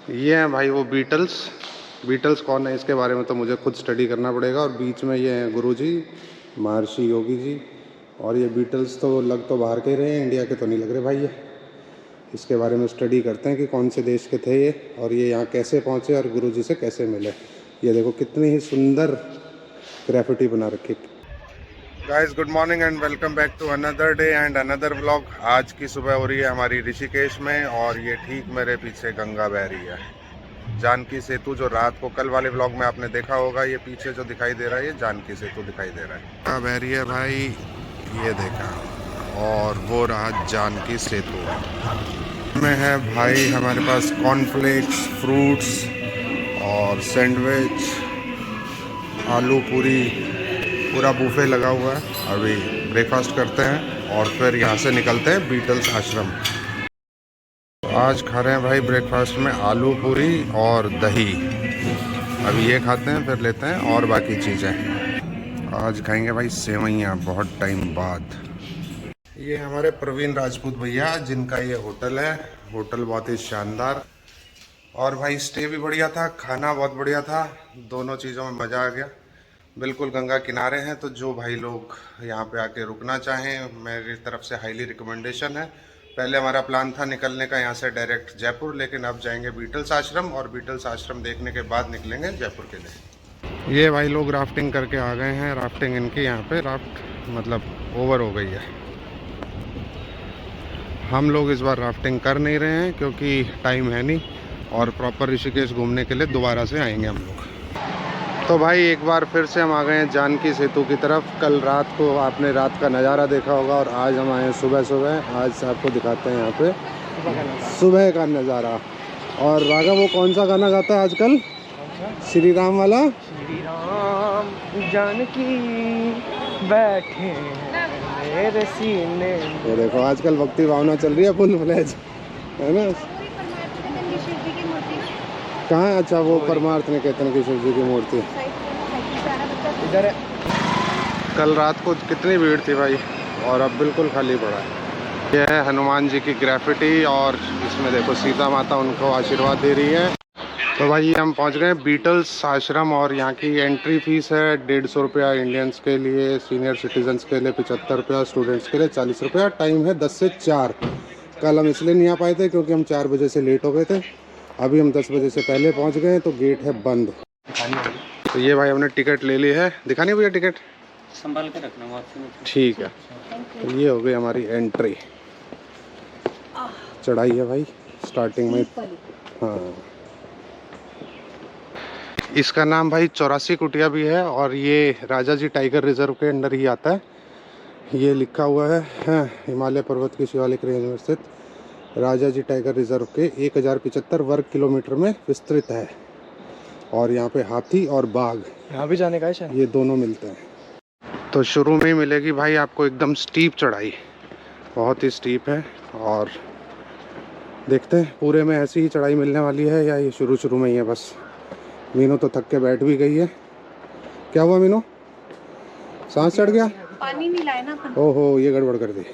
ये हैं भाई वो बीटल्स। बीटल्स कौन है इसके बारे में तो मुझे खुद स्टडी करना पड़ेगा। और बीच में ये हैं गुरुजी महर्षि योगी जी। और ये बीटल्स तो लग तो बाहर के ही रहे हैं, इंडिया के तो नहीं लग रहे भाई। ये इसके बारे में स्टडी करते हैं कि कौन से देश के थे ये, और ये यहाँ कैसे पहुँचे और गुरुजी से कैसे मिले। ये देखो कितनी ही सुंदर ग्राफिटी बना रखी। Guys good morning and welcome back to another day and another vlog. आज की सुबह हो रही है हमारी ऋषिकेश में, और ये ठीक मेरे पीछे गंगा बह रही है। जानकी सेतु जो रात को कल वाले व्लॉग में आपने देखा होगा, ये पीछे जो दिखाई दे रहा है ये जानकी सेतु दिखाई दे रहा है। कहाँ बह रही है भाई, ये देखा, और वो रहा जानकी सेतु। में है भाई हमारे पास कॉर्नफ्लेक्स, फ्रूट्स और सैंडविच, आलू पूरी, पूरा बुफे लगा हुआ है। अभी ब्रेकफास्ट करते हैं और फिर यहाँ से निकलते हैं बीटल्स आश्रम। आज खा रहे हैं भाई ब्रेकफास्ट में आलू पूरी और दही। अभी ये खाते हैं फिर लेते हैं और बाकी चीज़ें। आज खाएंगे भाई सेवइयाँ बहुत टाइम बाद। ये हमारे प्रवीण राजपूत भैया जिनका ये होटल है। होटल बहुत ही शानदार, और भाई स्टे भी बढ़िया था, खाना बहुत बढ़िया था, दोनों चीज़ों में मज़ा आ गया। बिल्कुल गंगा किनारे हैं, तो जो भाई लोग यहाँ पे आके रुकना चाहें मेरी तरफ से हाईली रिकमेंडेशन है। पहले हमारा प्लान था निकलने का यहाँ से डायरेक्ट जयपुर, लेकिन अब जाएंगे बीटल्स आश्रम, और बीटल्स आश्रम देखने के बाद निकलेंगे जयपुर के लिए। ये भाई लोग राफ्टिंग करके आ गए हैं। राफ्टिंग इनकी यहाँ पे राफ्ट मतलब ओवर हो गई है। हम लोग इस बार राफ्टिंग कर नहीं रहे हैं क्योंकि टाइम है नहीं, और प्रॉपर ऋषिकेश घूमने के लिए दोबारा से आएंगे हम लोग। तो भाई एक बार फिर से हम आ गए हैं जानकी सेतु की तरफ। कल रात को आपने रात का नज़ारा देखा होगा, और आज हम आए हैं सुबह सुबह। आज आपको दिखाते हैं यहाँ पे सुबह का नज़ारा। और राघव वो कौन सा गाना गाता है आजकल? श्री राम वाला। श्री राम जानकी बैठे मेरे सीने। ये देखो आजकल भक्ति भावना चल रही है फुल फ्लेज, है ना? कहाँ है? अच्छा वो परमार्थ निकेतन की शिव जी की मूर्ति इधर है। कल रात को कितनी भीड़ थी भाई, और अब बिल्कुल खाली पड़ा है। यह है हनुमान जी की ग्राफिटी, और इसमें देखो सीता माता उनको आशीर्वाद दे रही है। तो भाई हम पहुंच गए बीटल्स आश्रम, और यहाँ की एंट्री फीस है 150 रुपया इंडियंस के लिए, सीनियर सिटीजन्स के लिए 75 रुपया, स्टूडेंट्स के लिए 40 रुपया। टाइम है 10 से 4। कल हम इसलिए नहीं आ पाए थे क्योंकि हम 4 बजे से लेट हो गए थे। अभी हम 10 बजे से पहले पहुंच गए, तो गेट है बंद। तो ये भाई हमने टिकट ले ली है। दिखानी भैया टिकट संभाल के रखना। ठीक है। तो ये हो गई हमारी एंट्री। चढ़ाई है भाई स्टार्टिंग में। हाँ, इसका नाम भाई 84 कुटिया भी है, और ये राजा जी टाइगर रिजर्व के अंडर ही आता है। ये लिखा हुआ है हिमालय पर्वत की शिवालिक रेंज में स्थित राजा जी टाइगर रिजर्व के 1075 वर्ग किलोमीटर में विस्तृत है। और यहाँ पे हाथी और बाघ यहाँ भी जाने का है, ये दोनों मिलते हैं। तो शुरू में ही मिलेगी भाई आपको एकदम स्टीप चढ़ाई, बहुत ही स्टीप है। और देखते हैं पूरे में ऐसी ही चढ़ाई मिलने वाली है या ये शुरू शुरू में ही है बस। मीनू तो थक के बैठ भी गई है। क्या हुआ मीनू, सांस चढ़ गया? पानी नहीं लाया ना। ओहो ये गड़बड़ कर दी।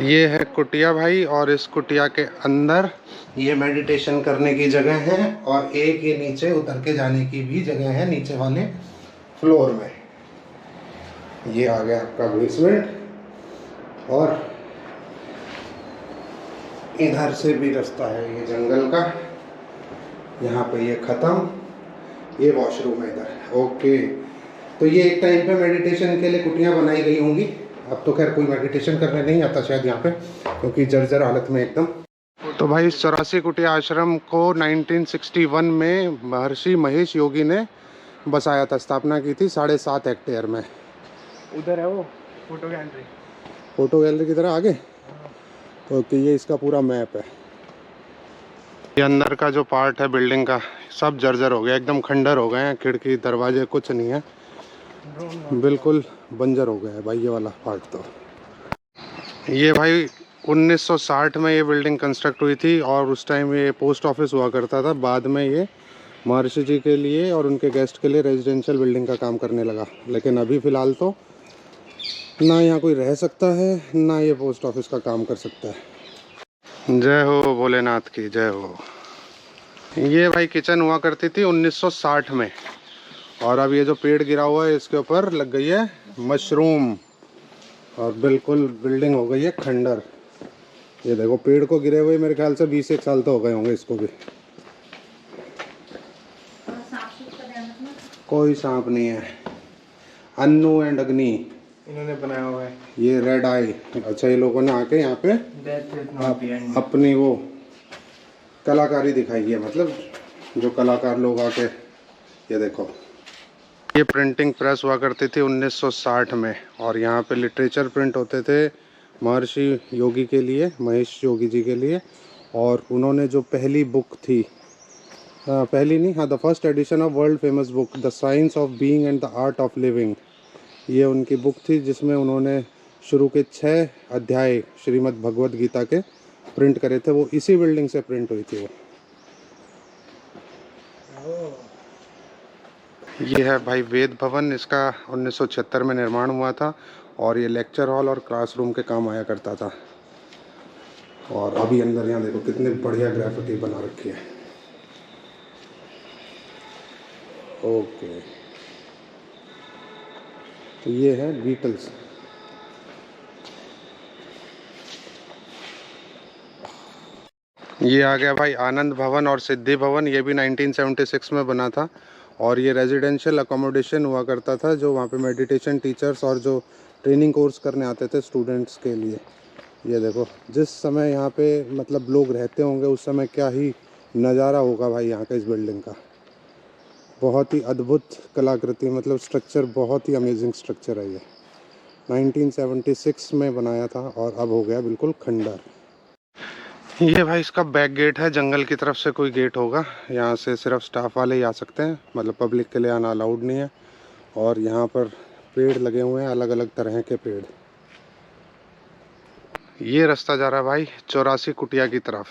ये है कुटिया भाई, और इस कुटिया के अंदर ये मेडिटेशन करने की जगह है, और एक ये नीचे उतर के जाने की भी जगह है नीचे वाले फ्लोर में। ये आ गया आपका बेसमेंट, और इधर से भी रास्ता है ये जंगल का। यहाँ पे ये ख़त्म, ये वॉशरूम है इधर। ओके, तो ये एक टाइम पे मेडिटेशन के लिए कुटियाँ बनाई गई होंगी। अब तो खैर कोई मेडिटेशन करने नहीं आता शायद यहाँ पे, क्योंकि जर्जर हालत में एकदम। तो भाई 84 कुटिया आश्रम को 1961 में महर्षि महेश योगी ने बसाया था, स्थापना की थी 7.5 हेक्टेयर में। उधर है वो फोटो गैलरी। फोटो गैलरी की तरह आगे। तो ये इसका पूरा मैप है। ये अंदर का जो पार्ट है बिल्डिंग का सब जर्जर हो गया, एकदम खंडर हो गए हैं, खिड़की दरवाजे कुछ नहीं है, बिल्कुल बंजर हो गया है भाई ये वाला पार्ट। तो ये भाई 1960 में ये बिल्डिंग कंस्ट्रक्ट हुई थी, और उस टाइम ये पोस्ट ऑफिस हुआ करता था। बाद में ये महर्षि जी के लिए और उनके गेस्ट के लिए रेजिडेंशियल बिल्डिंग का काम करने लगा। लेकिन अभी फ़िलहाल तो ना यहाँ कोई रह सकता है, ना ये पोस्ट ऑफिस का काम कर सकता है। जय हो भोलेनाथ की जय हो। ये भाई किचन हुआ करती थी 1960 में, और अब ये जो पेड़ गिरा हुआ है इसके ऊपर लग गई है मशरूम, और बिल्कुल बिल्डिंग हो गई है खंडर। ये देखो पेड़ को गिरे हुए मेरे ख्याल से 20 एक साल तो हो गए होंगे इसको भी। कोई सांप नहीं है। अन्नू एंड अग्नि इन्होंने बनाया हुआ है। ये रेड आई। अच्छा, ये लोगों ने आके यहाँ पे अपनी वो कलाकारी दिखाई है, मतलब जो कलाकार लोग आके, ये देखो ये प्रिंटिंग प्रेस हुआ करती थी 1960 में, और यहाँ पे लिटरेचर प्रिंट होते थे महर्षि योगी के लिए, महेश योगी जी के लिए। और उन्होंने जो पहली बुक थी, पहली नहीं, हाँ, the first edition of world famous book the science of being and the art of living, ये उनकी बुक थी जिसमें उन्होंने शुरू के 6 अध्याय श्रीमद् भगवद गीता के प्रिंट करे थे। वो इसी बिल्डिंग से प्रिंट हुई थी वो। ये है भाई वेद भवन, इसका 1976 में निर्माण हुआ था, और ये लेक्चर हॉल और क्लासरूम के काम आया करता था। और अभी अंदर यहाँ देखो कितने बढ़िया ग्राफिटी बना रखी है। ओके, तो ये है बीटल्स। ये आ गया भाई आनंद भवन और सिद्धि भवन, ये भी 1976 में बना था, और ये रेजिडेंशियल अकोमोडेशन हुआ करता था जो वहाँ पे मेडिटेशन टीचर्स और जो ट्रेनिंग कोर्स करने आते थे स्टूडेंट्स के लिए। ये देखो जिस समय यहाँ पे मतलब लोग रहते होंगे उस समय क्या ही नज़ारा होगा भाई यहाँ का इस बिल्डिंग का। बहुत ही अद्भुत कलाकृति, मतलब स्ट्रक्चर बहुत ही अमेजिंग स्ट्रक्चर है ये। 1976 में बनाया था और अब हो गया बिल्कुल खंडर। ये भाई इसका बैक गेट है, जंगल की तरफ से कोई गेट होगा, यहाँ से सिर्फ स्टाफ वाले ही आ सकते हैं, मतलब पब्लिक के लिए आना अलाउड नहीं है। और यहाँ पर पेड़ लगे हुए हैं, अलग अलग तरह के पेड़। ये रास्ता जा रहा है भाई 84 कुटिया की तरफ।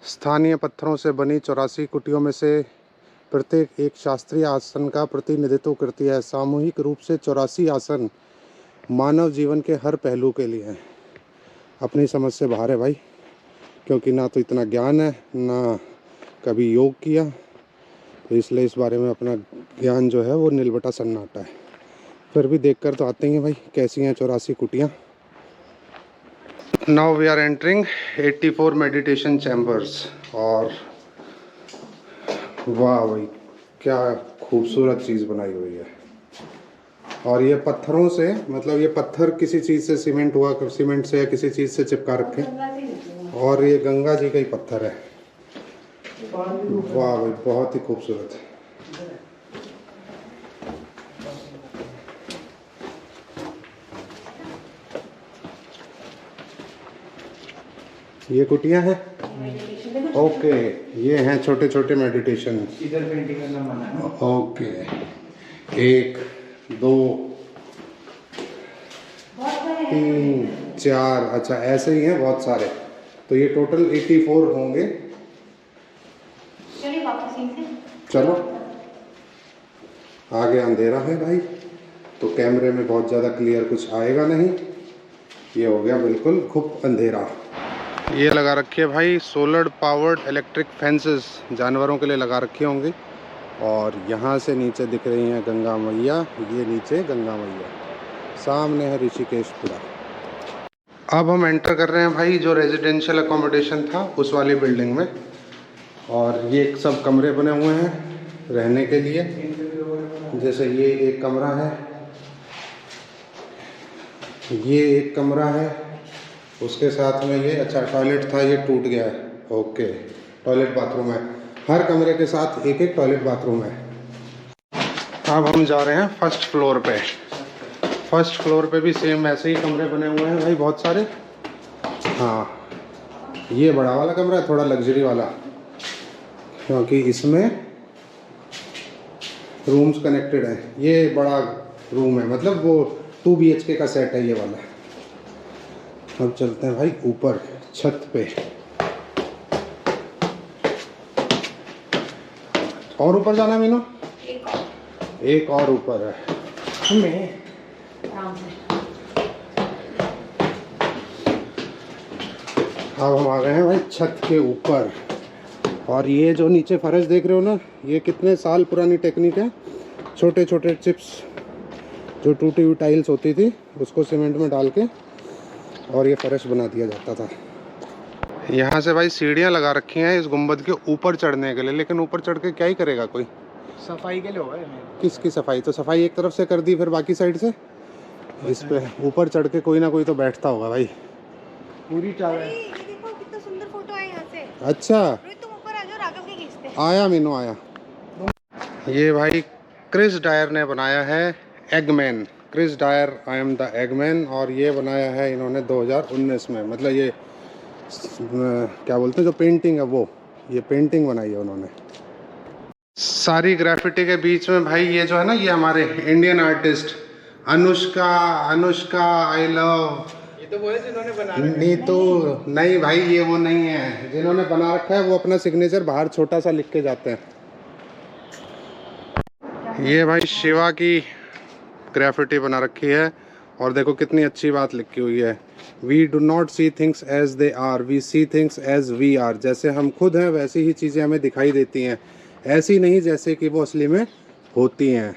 स्थानीय पत्थरों से बनी 84 कुटियों में से प्रत्येक एक शास्त्रीय आसन का प्रतिनिधित्व करती है। सामूहिक रूप से 84 आसन मानव जीवन के हर पहलू के लिए हैं। अपनी समझ से बाहर है भाई, क्योंकि ना तो इतना ज्ञान है, ना कभी योग किया, तो इसलिए इस बारे में अपना ज्ञान जो है वो नीलबटा सन्नाटा है। फिर भी देख कर तो आते हैं भाई कैसी हैं 84 कुटियाँ। Now we are entering 84 meditation chambers. और वाह भाई क्या खूबसूरत चीज़ बनाई हुई है। और ये पत्थरों से, मतलब ये पत्थर किसी चीज़ से सीमेंट हुआ, सीमेंट से या किसी चीज़ से चिपका रखे, और ये गंगा जी का ही पत्थर है। वाह भाई बहुत ही खूबसूरत है। ये कुटियाँ हैं, ओके, ये हैं छोटे छोटे मेडिटेशन। इधर पेंटिंग करना मना है। ओके, 1 2 3 4, अच्छा ऐसे ही हैं बहुत सारे, तो ये टोटल 84 होंगे। चलो, आगे अंधेरा है भाई, तो कैमरे में बहुत ज़्यादा क्लियर कुछ आएगा नहीं। ये हो गया बिल्कुल खूब अंधेरा। ये लगा रखी है भाई सोलर पावर्ड इलेक्ट्रिक फेंसेस, जानवरों के लिए लगा रखी होंगी। और यहाँ से नीचे दिख रही हैं गंगा मैया, ये नीचे गंगा मैया, सामने है ऋषिकेशपुरा। अब हम एंटर कर रहे हैं भाई जो रेजिडेंशियल अकोमोडेशन था उस वाली बिल्डिंग में, और ये सब कमरे बने हुए हैं रहने के लिए। जैसे ये एक कमरा है, ये एक कमरा है, उसके साथ में ये, अच्छा टॉयलेट था ये टूट गया है, ओके, टॉयलेट बाथरूम है, हर कमरे के साथ एक एक टॉयलेट बाथरूम है। अब हम जा रहे हैं फर्स्ट फ्लोर पे। फर्स्ट फ्लोर पे भी सेम ऐसे ही कमरे बने हुए हैं भाई बहुत सारे। हाँ, ये बड़ा वाला कमरा है, थोड़ा लग्जरी वाला, क्योंकि इसमें रूम्स कनेक्टेड है। ये बड़ा रूम है, मतलब वो 2 BHK का सेट है ये वाला। अब चलते हैं भाई ऊपर छत पे, और ऊपर जाना है मीनू, एक और ऊपर है। अब हम आ गए हैं भाई छत के ऊपर। और ये जो नीचे फर्श देख रहे हो ना, ये कितने साल पुरानी टेक्निक है। छोटे छोटे चिप्स, जो टूटी हुई टाइल्स होती थी, उसको सीमेंट में डाल के और ये फर्श बना दिया जाता था। यहाँ से भाई सीढ़ियाँ लगा रखी हैं इस गुंबद के ऊपर चढ़ने के लिए, लेकिन ऊपर चढ़ के क्या ही करेगा कोई? सफाई के लिए होगा ये। किसकी सफाई? तो सफाई एक तरफ से कर दी, फिर बाकी साइड से इस पे ऊपर चढ़ के कोई ना कोई तो बैठता होगा भाई। पूरी चावल। ये देखो कितना सुंदर फोटो है यहाँ से। अच्छा रोहित तुम ऊपर आ जाओ, राघव के खींचते हैं। आया मीनू आया। ये भाई क्रिस डायर ने बनाया है Eggman. Chris Dyer, I am the Eggman. और ये बनाया है इन्होंने 2019 में। मतलब ये क्या बोलते हैं, जो पेंटिंग है वो, ये पेंटिंग बनाई है उन्होंने। सारी ग्राफिटी के बीच में भाई ये जो है ना, ये हमारे Indian artist Anushka I love. ये तो वो है जिन्होंने बना नीतू। नहीं भाई, ये वो नहीं है। जिन्होंने बना रखा है वो अपना सिग्नेचर बाहर छोटा सा लिख के जाते हैं। ये भाई शिवा की ग्राफिटी बना रखी है, और देखो कितनी अच्छी बात लिखी हुई है। We do not see things as they are, we see things as we are. जैसे हम खुद हैं वैसी ही चीज़ें हमें दिखाई देती हैं, ऐसी नहीं जैसे कि वो असली में होती हैं।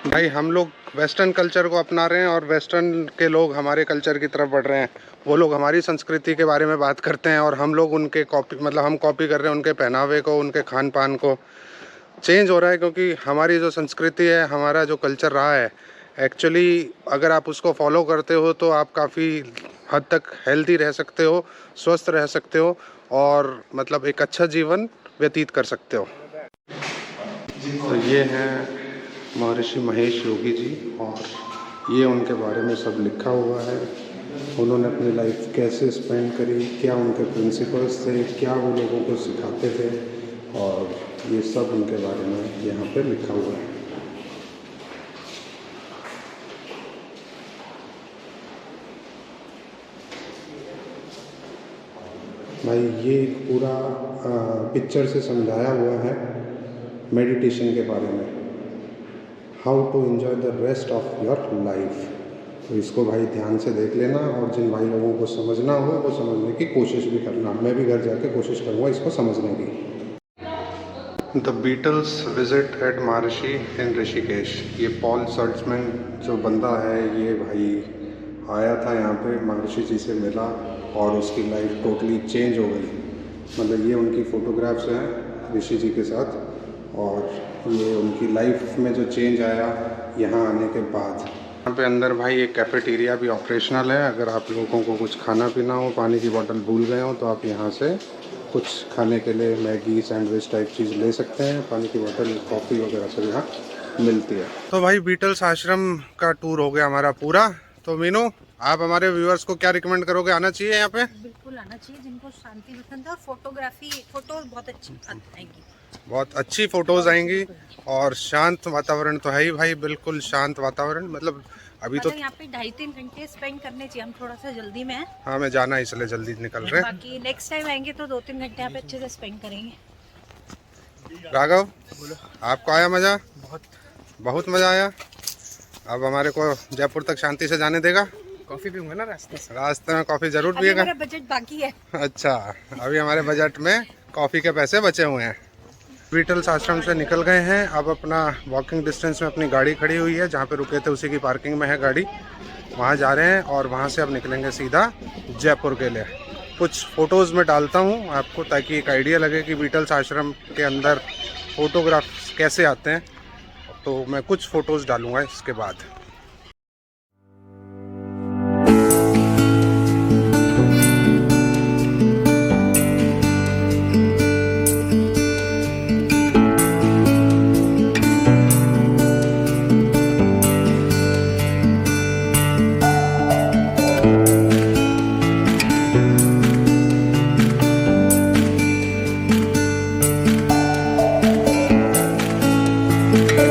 भाई हम लोग वेस्टर्न कल्चर को अपना रहे हैं और वेस्टर्न के लोग हमारे कल्चर की तरफ बढ़ रहे हैं। वो लोग हमारी संस्कृति के बारे में बात करते हैं और हम लोग उनके कॉपी, मतलब हम कॉपी कर रहे हैं उनके पहनावे को, उनके खान पान को। चेंज हो रहा है क्योंकि हमारी जो संस्कृति है, हमारा जो कल्चर रहा है, एक्चुअली अगर आप उसको फॉलो करते हो तो आप काफ़ी हद तक हेल्दी रह सकते हो, स्वस्थ रह सकते हो, और मतलब एक अच्छा जीवन व्यतीत कर सकते हो। तो ये हैं महर्षि महेश योगी जी, और ये उनके बारे में सब लिखा हुआ है। उन्होंने अपनी लाइफ कैसे स्पेंड करी, क्या उनके प्रिंसिपल्स थे, क्या वो लोगों को सिखाते थे, और ये सब उनके बारे में यहाँ पे लिखा हुआ है। भाई ये पूरा पिक्चर से समझाया हुआ है मेडिटेशन के बारे में, how to enjoy the rest of your life. तो इसको भाई ध्यान से देख लेना, और जिन भाई लोगों को समझना हो वो समझने की कोशिश भी करना। मैं भी घर जाके कोशिश करूँगा इसको समझने की। द बीटल्स विजिट एट महर्षि इन ऋषिकेश। ये पॉल सर्ट्समैन जो बंदा है, ये भाई आया था यहाँ पे, महर्षि जी से मिला और उसकी लाइफ टोटली चेंज हो गई। मतलब ये उनकी फ़ोटोग्राफ्स हैं ऋषि जी के साथ, और ये उनकी लाइफ में जो चेंज आया यहाँ आने के बाद। यहाँ पे अंदर भाई एक कैफेटेरिया भी ऑपरेशनल है। अगर आप लोगों को कुछ खाना पीना हो, पानी की बोतल भूल गए हो, तो आप यहाँ से कुछ खाने के लिए मैगी, सैंडविच टाइप चीज़ ले सकते हैं। पानी की बोतल, कॉफ़ी वगैरह सब यहाँ मिलती है। तो भाई बीटल्स आश्रम का टूर हो गया हमारा पूरा। तो मीनू, आप हमारे व्यूअर्स को क्या रिकमेंड करोगे, आना चाहिए यहाँ पे? बिल्कुल आना चाहिए, जिनको शांति पसंद है। और फोटोज बहुत अच्छी आएंगी, बहुत अच्छी फ़ोटोज़ आएंगी, और शांत वातावरण तो है ही भाई, बिल्कुल शांत वातावरण। मतलब अभी तो यहाँ पे 2.5-3 घंटे स्पेंड करने चाहिए। हम थोड़ा सा जल्दी में हैं। हाँ, मैं जाना है इसलिए जल्दी निकल रहे हैं। बाकी नेक्स्ट टाइम आएंगे तो 2-3 घंटे यहाँ पे अच्छे से स्पेंड करेंगे। राघव, आपको आया मज़ा? बहुत मज़ा आया। अब हमारे को जयपुर तक शांति से जाने देगा? कॉफी पीऊंगा ना रास्ते में कॉफ़ी ज़रूर पिएगा? मेरा बजट बाकी है। अच्छा, अभी हमारे बजट में कॉफ़ी के पैसे बचे हुए हैं। बीटल्स आश्रम से निकल गए हैं। अब अपना वॉकिंग डिस्टेंस में अपनी गाड़ी खड़ी हुई है, जहाँ पे रुके थे उसी की पार्किंग में है गाड़ी। वहाँ जा रहे हैं, और वहाँ से अब निकलेंगे सीधा जयपुर के लिए। कुछ फ़ोटोज़ में डालता हूँ आपको, ताकि एक आइडिया लगे कि बीटल्स आश्रम के अंदर फ़ोटोग्राफ्स कैसे आते हैं। तो मैं कुछ फ़ोटोज़ डालूँगा इसके बाद।